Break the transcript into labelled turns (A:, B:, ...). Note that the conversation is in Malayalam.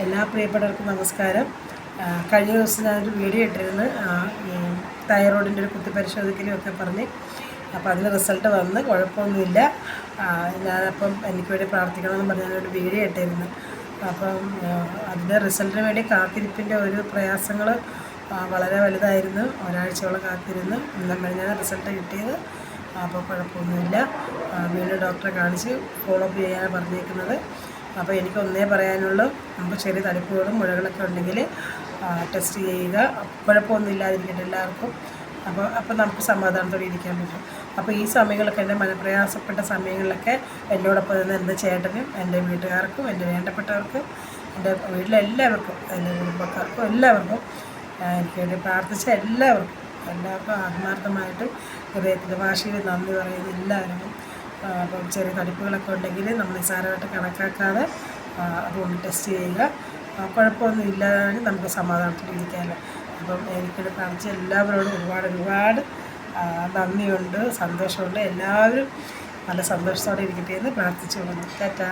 A: എല്ലാ പ്രിയപ്പെട്ടവർക്കും നമസ്കാരം. കഴിഞ്ഞ ദിവസം ഞാനൊരു വീഡിയോ ഇട്ടിരുന്നു തൈറോയിഡിൻ്റെ ഒരു കുത്തിപ്പരിശോധിക്കലും ഒക്കെ പറഞ്ഞ്. അപ്പോൾ അതിന് റിസൾട്ട് വന്ന് കുഴപ്പമൊന്നുമില്ല. ഞാനപ്പം എനിക്ക് വേണ്ടി പ്രാർത്ഥിക്കണമെന്ന് പറഞ്ഞ് ഞാനൊരു വീഡിയോ ഇട്ടിരുന്നു. അപ്പം അതിൻ്റെ റിസൾട്ടിന് വേണ്ടി കാത്തിരിപ്പിൻ്റെ ഒരു പ്രയാസങ്ങൾ വളരെ വലുതായിരുന്നു. ഒരാഴ്ചയോളം കാത്തിരുന്ന് ഞാൻ റിസൾട്ട് കിട്ടിയത്. അപ്പോൾ കുഴപ്പമൊന്നുമില്ല. വീണ്ടും ഡോക്ടറെ കാണിച്ച് ഫോളോ അപ്പ് ചെയ്യാനാണ് പറഞ്ഞേക്കുന്നത്. അപ്പോൾ എനിക്ക് ഒന്നേ പറയാനുള്ളൂ, നമുക്ക് ചെറിയ തടിപ്പുകളും മുഴകളൊക്കെ ഉണ്ടെങ്കിൽ ടെസ്റ്റ് ചെയ്യുക. കുഴപ്പമൊന്നും ഇല്ലാതിരിക്കട്ടെ എല്ലാവർക്കും. അപ്പോൾ നമുക്ക് സമാധാനത്തോടെ ഇരിക്കാൻ പറ്റും. അപ്പോൾ ഈ സമയങ്ങളൊക്കെ എൻ്റെ മനപ്രയാസപ്പെട്ട സമയങ്ങളിലൊക്കെ എന്നോടൊപ്പം നിന്ന് എൻ്റെ ചേട്ടനും എൻ്റെ വീട്ടുകാർക്കും എൻ്റെ വേണ്ടപ്പെട്ടവർക്കും എൻ്റെ വീട്ടിലെല്ലാവർക്കും എൻ്റെ കുടുംബക്കാർക്കും എല്ലാവർക്കും എനിക്ക് വേണ്ടി പ്രാർത്ഥിച്ച എല്ലാവർക്കും ആത്മാർത്ഥമായിട്ട് ഹൃദയത്തിൻ്റെ ഭാഷയിൽ നന്ദി പറയുന്ന എല്ലാവർക്കും. അപ്പം ചെറിയ തടിപ്പുകളൊക്കെ ഉണ്ടെങ്കിൽ നമ്മൾ നിസ്സാരമായിട്ട് കണക്കാക്കാതെ അതുകൊണ്ട് ടെസ്റ്റ് ചെയ്യുക. കുഴപ്പമൊന്നും ഇല്ലാതെ നമുക്ക് സമാധാനത്തിൽ ഇരിക്കാമല്ലോ. അപ്പം എനിക്കിത് പ്രാർത്ഥിച്ച എല്ലാവരോടും ഒരുപാട് നന്ദിയുണ്ട്, സന്തോഷമുണ്ട്. എല്ലാവരും നല്ല സന്തോഷത്തോടെ ഇരിക്കട്ടെ എന്ന് പ്രാർത്ഥിച്ചു കൊള്ളുന്നു. ടാറ്റാ.